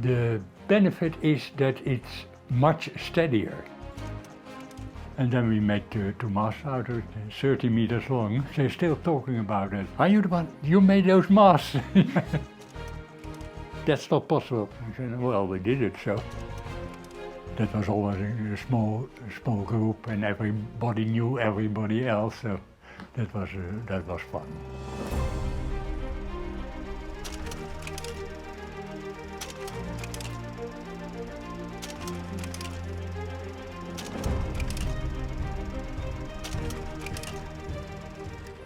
The benefit is that it's much steadier. And then we made two masts out of it, 30 meters long. They're still talking about it. Are you the one? You made those masts? That's not possible. I said, well, we did it, so. That was always a small group, and everybody knew everybody else, so that was fun.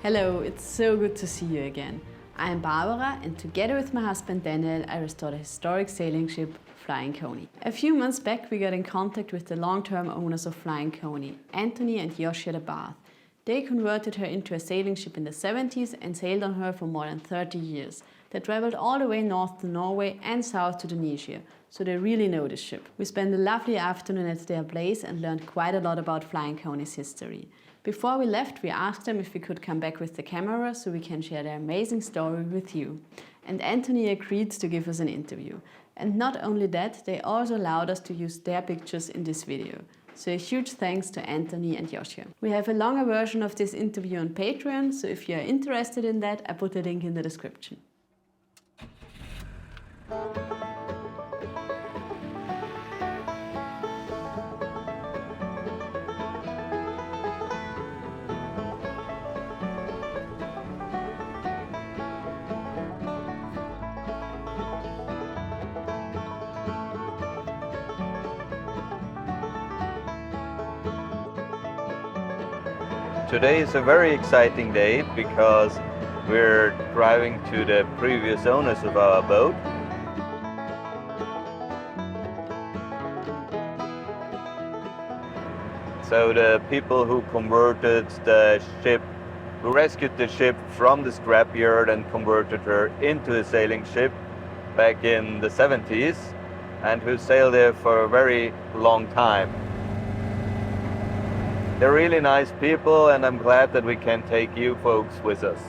Hello, it's so good to see you again. I am Barbara, and together with my husband Daniel, I restored a historic sailing ship, Flying Coney. A few months back we got in contact with the long-term owners of Flying Coney, Antony and Josje the Baat. They converted her into a sailing ship in the 70s and sailed on her for more than 30 years. They traveled all the way north to Norway and south to Tunisia, so they really know this ship. We spent a lovely afternoon at their place and learned quite a lot about Flying Coney's history. Before we left, we asked them if we could come back with the camera so we can share their amazing story with you. And Antony agreed to give us an interview. And not only that, they also allowed us to use their pictures in this video. So a huge thanks to Antony and Josje. We have a longer version of this interview on Patreon, so if you are interested in that, I put the link in the description. Today is a very exciting day because we're driving to the previous owners of our boat. So the people who converted the ship, who rescued the ship from the scrapyard and converted her into a sailing ship back in the 70s and who sailed there for a very long time. They're really nice people, and I'm glad that we can take you folks with us.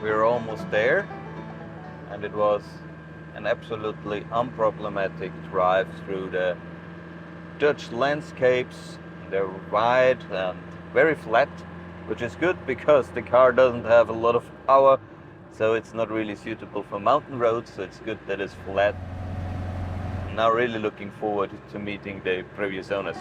We're almost there, and it was an absolutely unproblematic drive through the Dutch landscapes. They're wide and very flat, which is good because the car doesn't have a lot of power. So it's not really suitable for mountain roads, so it's good that it's flat. I'm now really looking forward to meeting the previous owners.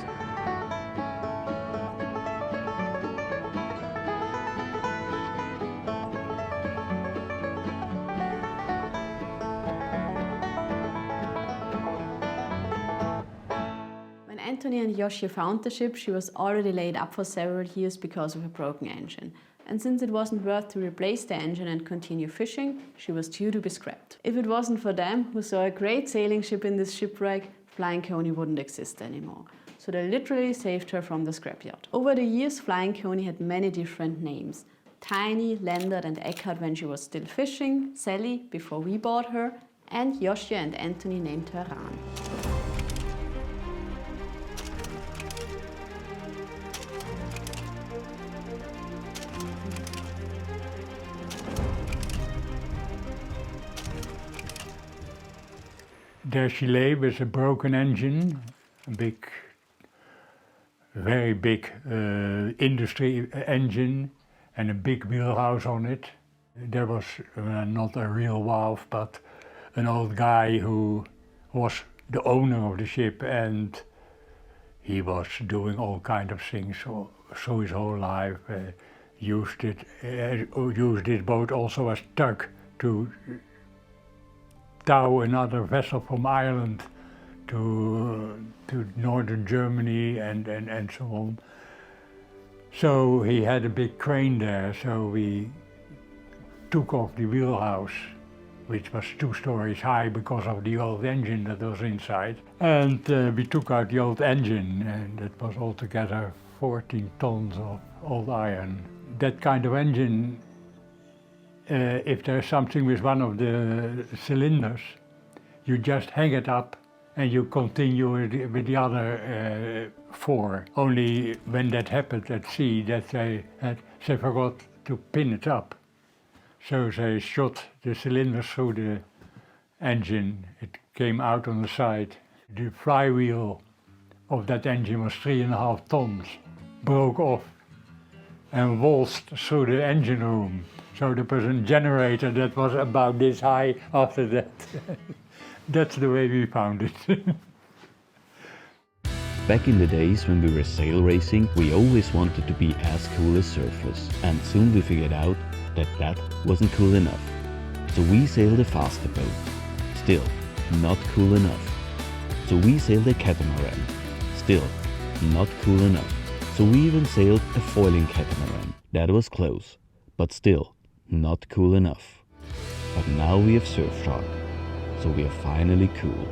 When Antony and Josje found the ship, she was already laid up for several years because of a broken engine. And since it wasn't worth to replace the engine and continue fishing, she was due to be scrapped. If it wasn't for them, who saw a great sailing ship in this shipwreck, Flying Coney wouldn't exist anymore. So they literally saved her from the scrapyard. Over the years, Flying Coney had many different names. Tiny, Lendert and Eckhart when she was still fishing, Sally before we bought her, and Josje and Antony named her Ran. There she lay with a broken engine, a big, very big industry engine and a big wheelhouse on it. There was not a real valve, but an old guy who was the owner of the ship, and he was doing all kinds of things so his whole life. Used this boat also as tug to tow another vessel from Ireland to northern Germany and so on. So he had a big crane there, so we took off the wheelhouse, which was 2 stories high because of the old engine that was inside. And we took out the old engine, and it was altogether 14 tons of old iron. That kind of engine, if there's something with one of the cylinders, you just hang it up and you continue with the other 4. Only when that happened at sea, that they forgot to pin it up. So they shot the cylinders through the engine. It came out on the side. The flywheel of that engine was 3.5 tons, broke off and waltzed through the engine room. So there was a generator that was about this high after that. That's the way we found it. Back in the days when we were sail racing, we always wanted to be as cool as surfers, and soon we figured out that that wasn't cool enough. So we sailed a faster boat. Still, not cool enough. So we sailed a catamaran. Still, not cool enough. So we even sailed a foiling catamaran. That was close, but still, not cool enough. But now we have Surfshark, so we are finally cool.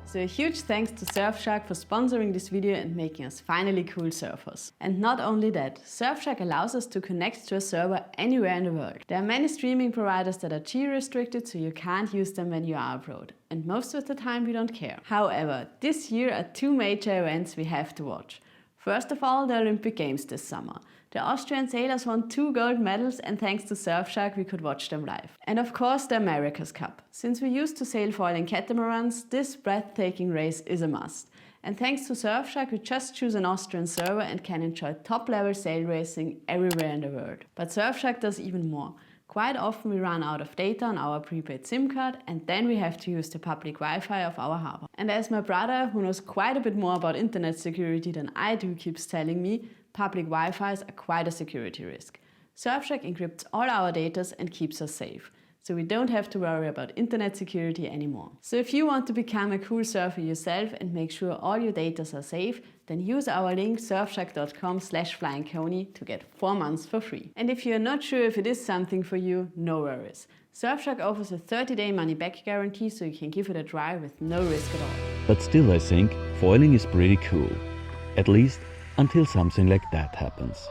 So a huge thanks to Surfshark for sponsoring this video and making us finally cool surfers. And not only that, Surfshark allows us to connect to a server anywhere in the world. There are many streaming providers that are geo-restricted, so you can't use them when you are abroad. And most of the time we don't care. However, this year are 2 major events we have to watch. First of all, the Olympic Games this summer. The Austrian sailors won 2 gold medals, and thanks to Surfshark we could watch them live. And of course the America's Cup. Since we used to sail foiling catamarans, this breathtaking race is a must. And thanks to Surfshark we just choose an Austrian server and can enjoy top-level sail racing everywhere in the world. But Surfshark does even more. Quite often we run out of data on our prepaid SIM card, and then we have to use the public Wi-Fi of our harbor. And as my brother, who knows quite a bit more about internet security than I do, keeps telling me, public Wi-Fis are quite a security risk. Surfshark encrypts all our data and keeps us safe, so we don't have to worry about internet security anymore. So if you want to become a cool surfer yourself and make sure all your data are safe, then use our link surfshark.com/flyingconey to get 4 months for free. And if you're not sure if it is something for you, no worries. Surfshark offers a 30-day money-back guarantee, so you can give it a try with no risk at all. But still I think foiling is pretty cool. At least until something like that happens.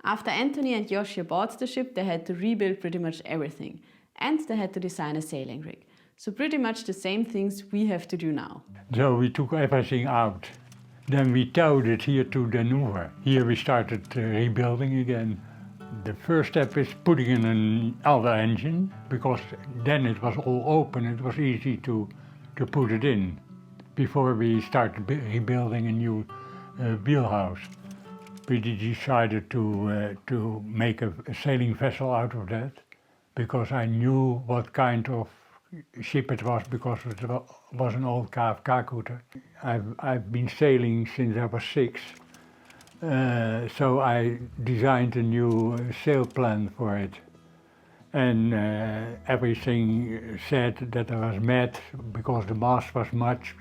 After Antony and Josje bought the ship, they had to rebuild pretty much everything. And they had to design a sailing rig. So pretty much the same things we have to do now. So we took everything out. Then we towed it here to Denver. Here we started rebuilding again. The first step is putting in another engine, because then it was all open, it was easy to put it in before we started rebuilding a new wheelhouse. We decided to make a sailing vessel out of that, because I knew what kind of ship it was, because it was an old KFK-cutter. I've been sailing since I was 6, so I designed a new sail plan for it. And everything said that I was mad because the mast was much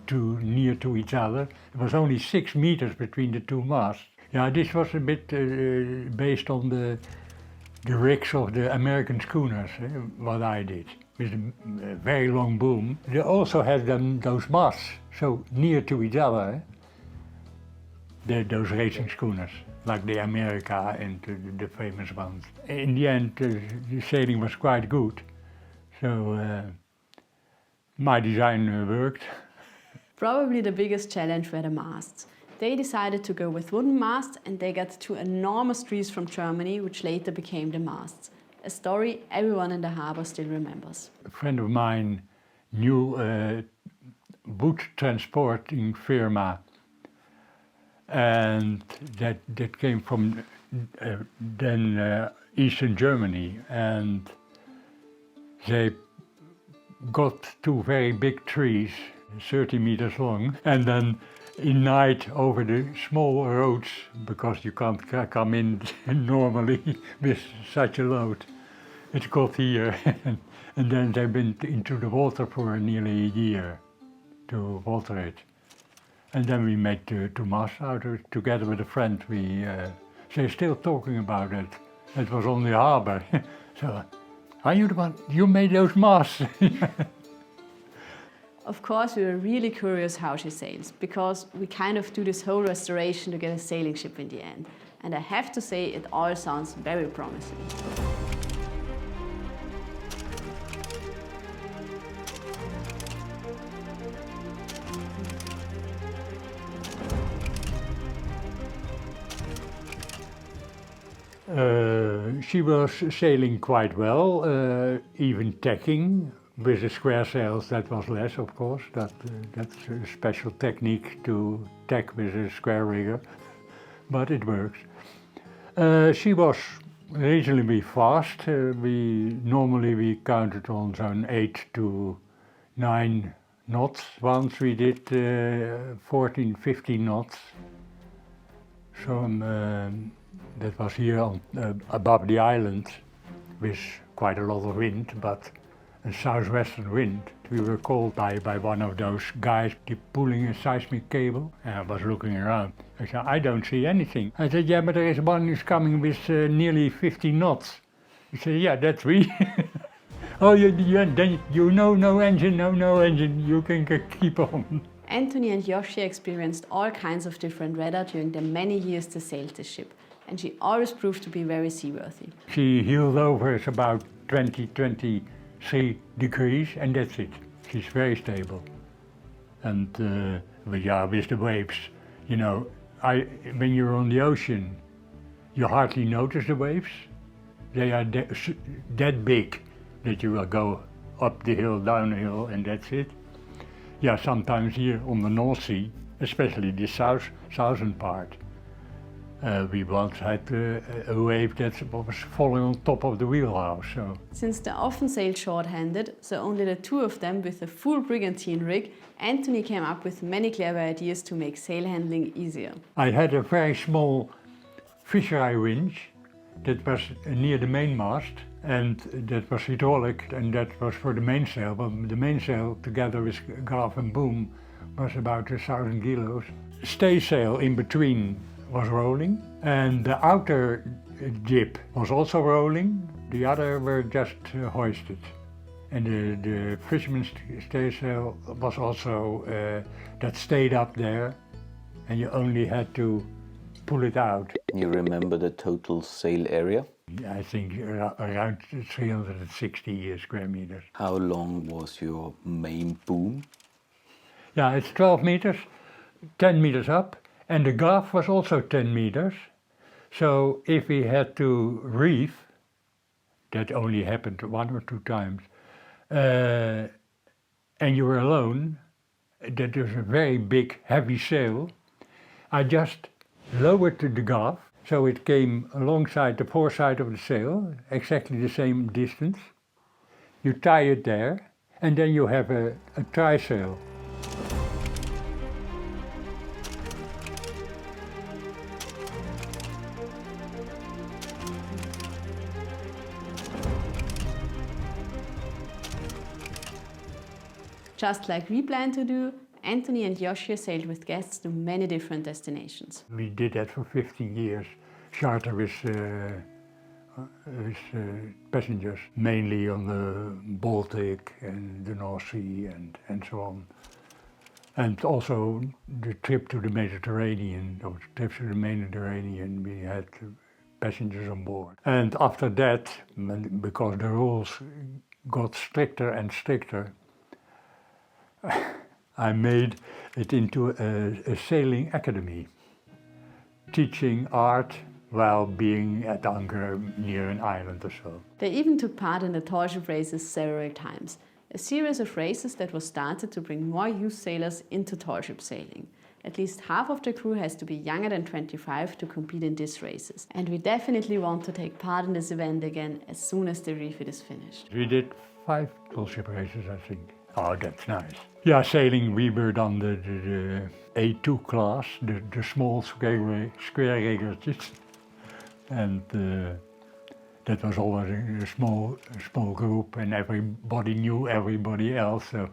too near to each other. It was only 6 meters between the 2 masts. Yeah, this was a bit based on the rigs of the American schooners, what I did, with a very long boom. They also had those masts so near to each other, those racing schooners, like the America and the famous ones. In the end, the sailing was quite good, so my design worked. Probably the biggest challenge were the masts. They decided to go with wooden masts, and they got 2 enormous trees from Germany, which later became the masts. A story everyone in the harbor still remembers. A friend of mine knew a wood transporting firma, and that came from Eastern Germany, and they got 2 very big trees, 30 meters long, and then in night over the small roads, because you can't come in normally with such a load. It got here, and then they went into the water for nearly a year to water it. And then we made 2 masts out of it together with a friend. They're still talking about it. It was on the harbor. So, are you the one? You made those masts? Of course, we were really curious how she sails, because we kind of do this whole restoration to get a sailing ship in the end. And I have to say, it all sounds very promising. She was sailing quite well, even tacking. With the square sails that was less, of course. That's a special technique to tack with a square rigger, but it works. She was reasonably fast. Normally we counted on some 8 to 9 knots. Once we did 14, 15 knots. So that was here on, above the island with quite a lot of wind, but a southwestern wind. We were called by one of those guys pulling a seismic cable, and I was looking around. I said, I don't see anything. I said, yeah, but there is one who's coming with nearly 50 knots. He said, yeah, that's we. Oh, then you know no engine, no engine, you can keep on. Antony and Josje experienced all kinds of different weather during the many years they sailed the ship, and she always proved to be very seaworthy. She heeled over is about 23 degrees, and that's it. She's very stable. And with the waves, you know, when you're on the ocean, you hardly notice the waves. They are that big that you will go up the hill, down the hill, and that's it. Yeah, sometimes here on the North Sea, especially the southern part, we once had a wave that was falling on top of the wheelhouse. So. Since they often sailed short-handed, so only the two of them with a full brigantine rig, Antony came up with many clever ideas to make sail handling easier. I had a very small fishery winch that was near the mainmast, and that was hydraulic, and that was for the mainsail. But the mainsail, together with gaff and boom, was about 1,000 kilos. Staysail in between was rolling, and the outer jib was also rolling. The other were just hoisted. And the fisherman's staysail was also, that stayed up there, and you only had to pull it out. You remember the total sail area? I think around 360 square meters. How long was your main boom? Yeah, it's 12 meters, 10 meters up, and the gaff was also 10 meters. So if we had to reef, that only happened 1 or 2 times, and you were alone, that was a very big, heavy sail, I just lowered the gaff, so it came alongside the foreside of the sail, exactly the same distance. You tie it there, and then you have a trysail. Just like we planned to do, Antony and Josje sailed with guests to many different destinations. We did that for 15 years, charter with passengers, mainly on the Baltic and the North Sea and so on. And also the trip to the Mediterranean, those trips to the Mediterranean, we had passengers on board. And after that, because the rules got stricter and stricter, I made it into a sailing academy, teaching art while being at anchor near an island or so. They even took part in the tallship races several times, a series of races that was started to bring more youth sailors into tallship sailing. At least half of the crew has to be younger than 25 to compete in these races, and we definitely want to take part in this event again as soon as the refit is finished. We did 5 tallship races, I think. Oh, that's nice. Yeah, sailing, we were on the A2 class, the small square riggers, and that was always a small group, and everybody knew everybody else, so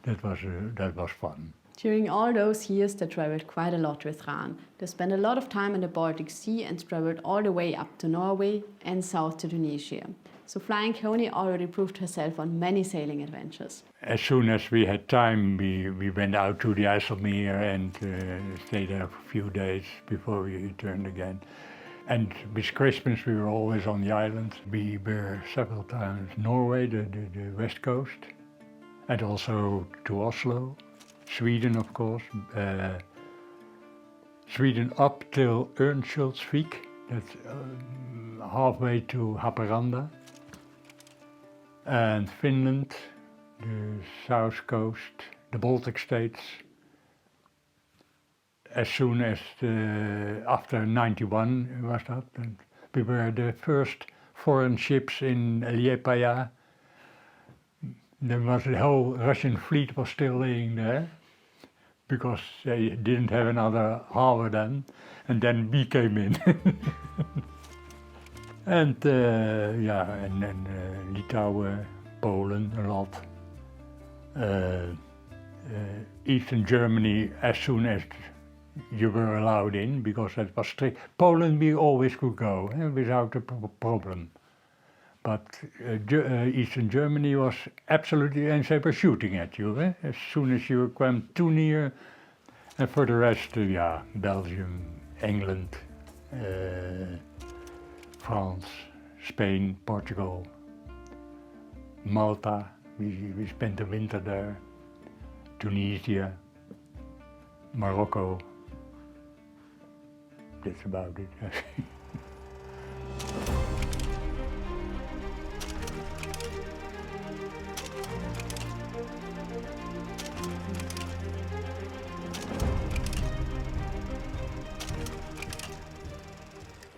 that was fun. During all those years, they traveled quite a lot with Ran. They spent a lot of time in the Baltic Sea and traveled all the way up to Norway and south to Tunisia. So Flying Coney already proved herself on many sailing adventures. As soon as we had time, we went out to the IJsselmeer and stayed there for a few days before we returned again. And with Christmas, we were always on the island. We were several times Norway, the west coast, and also to Oslo. Sweden, of course. Sweden up till Örnsköldsvik, That's halfway to Haparanda. And Finland, the south coast, the Baltic states. As soon as after 91 was that, and we were the first foreign ships in Liepaja. There was the whole Russian fleet was still laying there because they didn't have another harbor then, and then we came in. And yeah, and then Litouwen, Poland a lot. Eastern Germany as soon as you were allowed in, because that was strict. Poland we always could go without a problem. But Eastern Germany was absolutely, and they were shooting at you as soon as you came too near. And for the rest, yeah, Belgium, England, France, Spain, Portugal, Malta, we spent the winter there, Tunisia, Morocco. That's about it.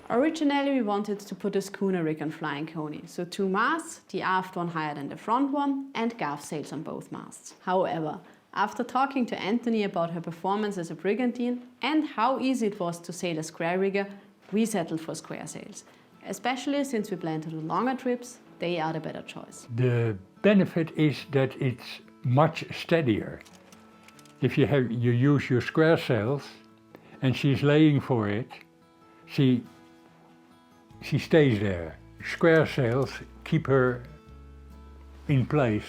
Originally we wanted to put a schooner rig on Flying Coney, so 2 masts, the aft one higher than the front one, and gaff sails on both masts. However, after talking to Antony about her performance as a brigantine and how easy it was to sail a square rigger, we settled for square sails. Especially since we plan to do longer trips, they are the better choice. The benefit is that it's much steadier. If you use your square sails and she's laying for it, she stays there. Square sails keep her in place.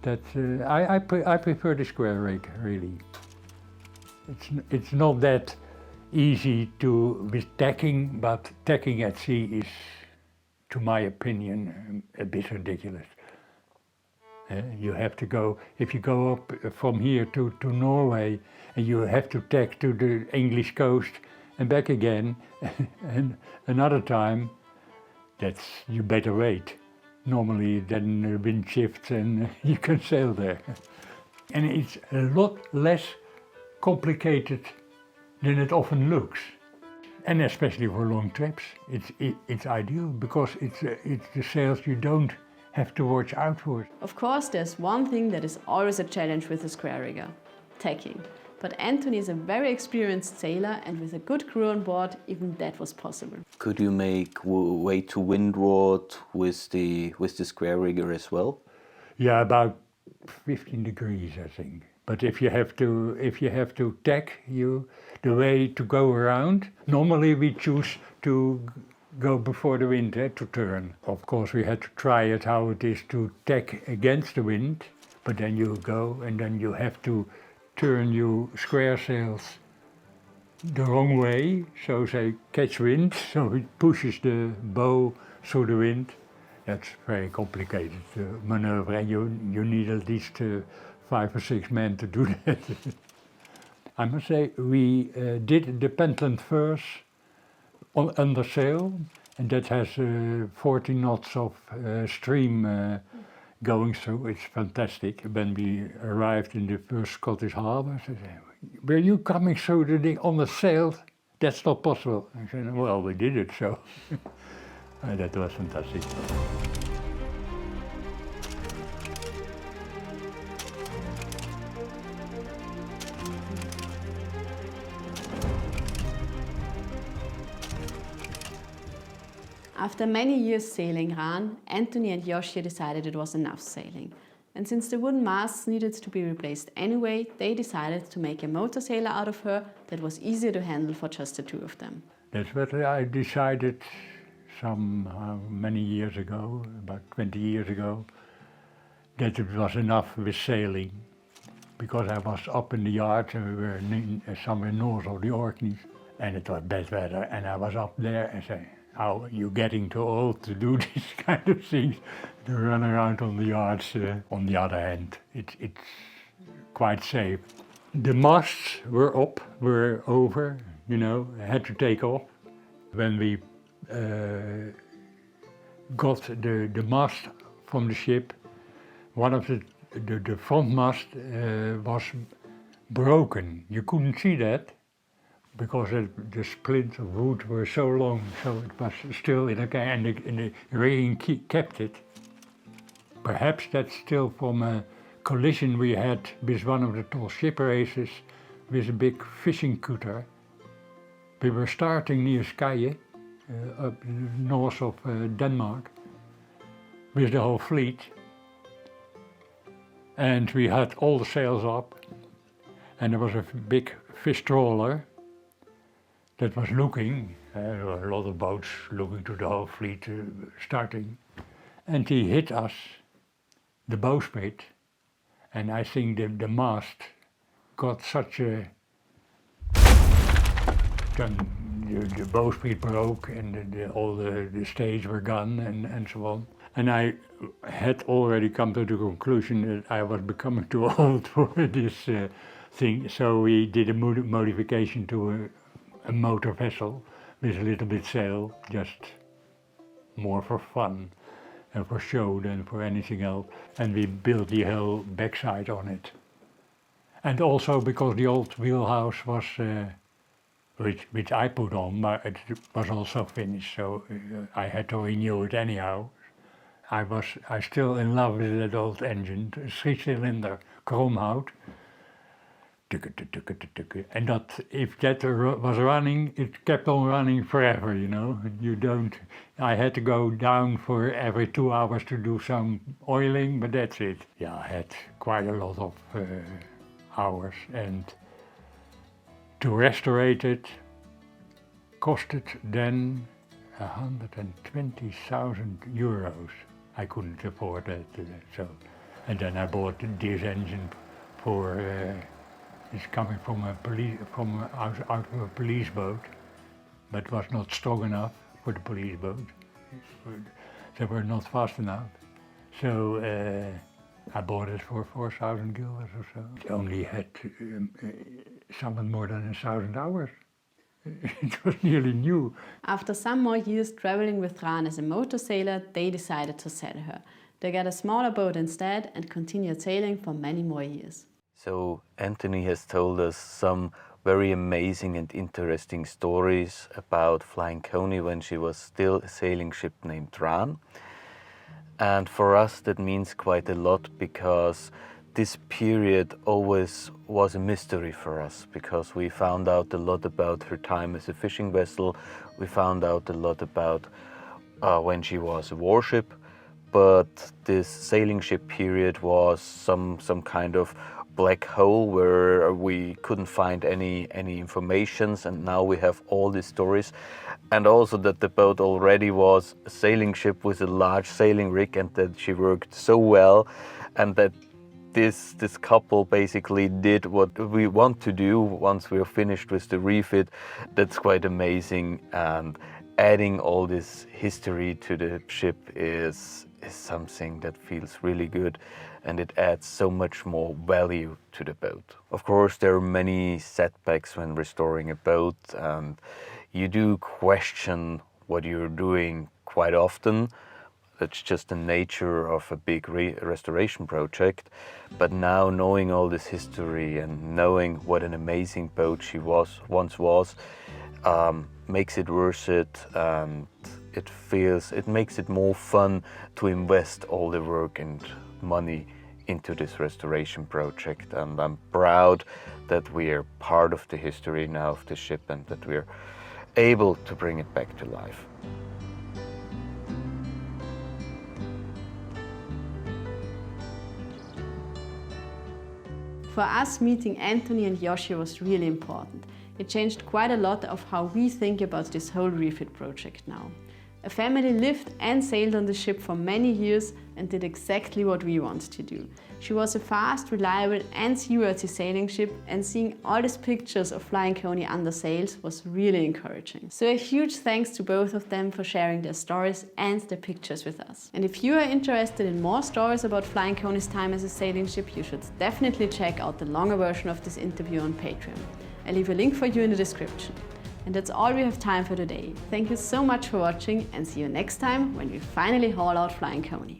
I prefer the square rig, really. It's not that easy with tacking, but tacking at sea is, to my opinion, a bit ridiculous. You have to go, if you go up from here to Norway, and you have to tack to the English coast and back again, and another time, you better wait. Normally then the wind shifts and you can sail there. And it's a lot less complicated than it often looks. And especially for long trips, it's ideal because it's the sails you don't have to watch out for. Of course, there's one thing that is always a challenge with a square rigger: tacking. But Antony is a very experienced sailor, and with a good crew on board, even that was possible. Could you make way to windward with the square rigger as well? Yeah, about 15 degrees, I think. But if you have to tack, the way to go around, normally we choose to go before the wind to turn. Of course, we had to try it how it is to tack against the wind, but then you go and then you have to turn your square sails the wrong way, so they catch wind, so it pushes the bow through the wind. That's very complicated maneuver, and you need at least 5 or 6 men to do that. I must say, we did the Pentland first under sail, and that has 40 knots of stream going through. It's fantastic. When we arrived in the first Scottish harbour, they said, "Were you coming through the thing on the sail? That's not possible." I said, "Well, we did it, so." That was fantastic. After many years sailing Raan, Antony and Josje decided it was enough sailing. And since the wooden masts needed to be replaced anyway, they decided to make a motor sailor out of her that was easier to handle for just the 2 of them. That's what I decided many years ago, about 20 years ago, that it was enough with sailing. Because I was up in the yard and we were somewhere north of the Orkneys, and it was bad weather, and I was up there and saying, "How you're getting too old to do these kind of things, to run around on the yards." On the other hand, it's quite safe. The masts were over, I had to take off. When we got the mast from the ship, one of the front mast was broken. You couldn't see that because the splints of wood were so long, so it was still in and the rigging kept it. Perhaps that's still from a collision we had with one of the tall ship races with a big fishing cutter. We were starting near Skye, up north of Denmark, with the whole fleet. And we had all the sails up, and there was a big fish trawler that was looking, there were a lot of boats looking to the whole fleet starting, and he hit us, the bowsprit, and I think the mast got such a, the bowsprit broke and all the stays were gone and so on. And I had already come to the conclusion that I was becoming too old for this thing, so we did a modification to a motor vessel with a little bit sail, just more for fun and for show than for anything else. And we built the whole backside on it. And also because the old wheelhouse was, which I put on, but it was also finished, so I had to renew it anyhow. I still in love with that old engine, 3-cylinder Chromhout. And that if that was running, it kept on running forever, you know. I had to go down for every 2 hours to do some oiling, but that's it. Yeah, I had quite a lot of hours, and to restore it costed then 120,000 euros. I couldn't afford that, so. And then I bought this engine for. It's coming from out of a police boat, but was not strong enough for the police boat. They were not fast enough. So I bought it for 4,000 guilders or so. It only had something more than 1,000 hours. It was nearly new. After some more years traveling with Ran as a motor sailor, they decided to sell her. They got a smaller boat instead and continued sailing for many more years. So Antony has told us some very amazing and interesting stories about Flying Coney when she was still a sailing ship named Ran. And for us that means quite a lot, because this period always was a mystery for us, because we found out a lot about her time as a fishing vessel, we found out a lot about when she was a warship, but this sailing ship period was some kind of black hole where we couldn't find any informations, and now we have all these stories. And also that the boat already was a sailing ship with a large sailing rig, and that she worked so well, and that this couple basically did what we want to do once we're finished with the refit. That's quite amazing, and adding all this history to the ship is something that feels really good, and it adds so much more value to the boat. Of course, there are many setbacks when restoring a boat, and you do question what you're doing quite often. That's just the nature of a big restoration project. But now, knowing all this history and knowing what an amazing boat she once was, makes it worth it, and it makes it more fun to invest all the work and money into this restoration project. And I'm proud that we are part of the history now of the ship, and that we're able to bring it back to life. For us, meeting Antony and Josje was really important. It changed quite a lot of how we think about this whole refit project now. A family lived and sailed on the ship for many years and did exactly what we want to do. She was a fast, reliable and seaworthy sailing ship, and seeing all these pictures of Flying Coney under sails was really encouraging. So a huge thanks to both of them for sharing their stories and their pictures with us. And if you are interested in more stories about Flying Coney's time as a sailing ship, you should definitely check out the longer version of this interview on Patreon. I'll leave a link for you in the description. And that's all we have time for today. Thank you so much for watching and see you next time when we finally haul out Flying Coney.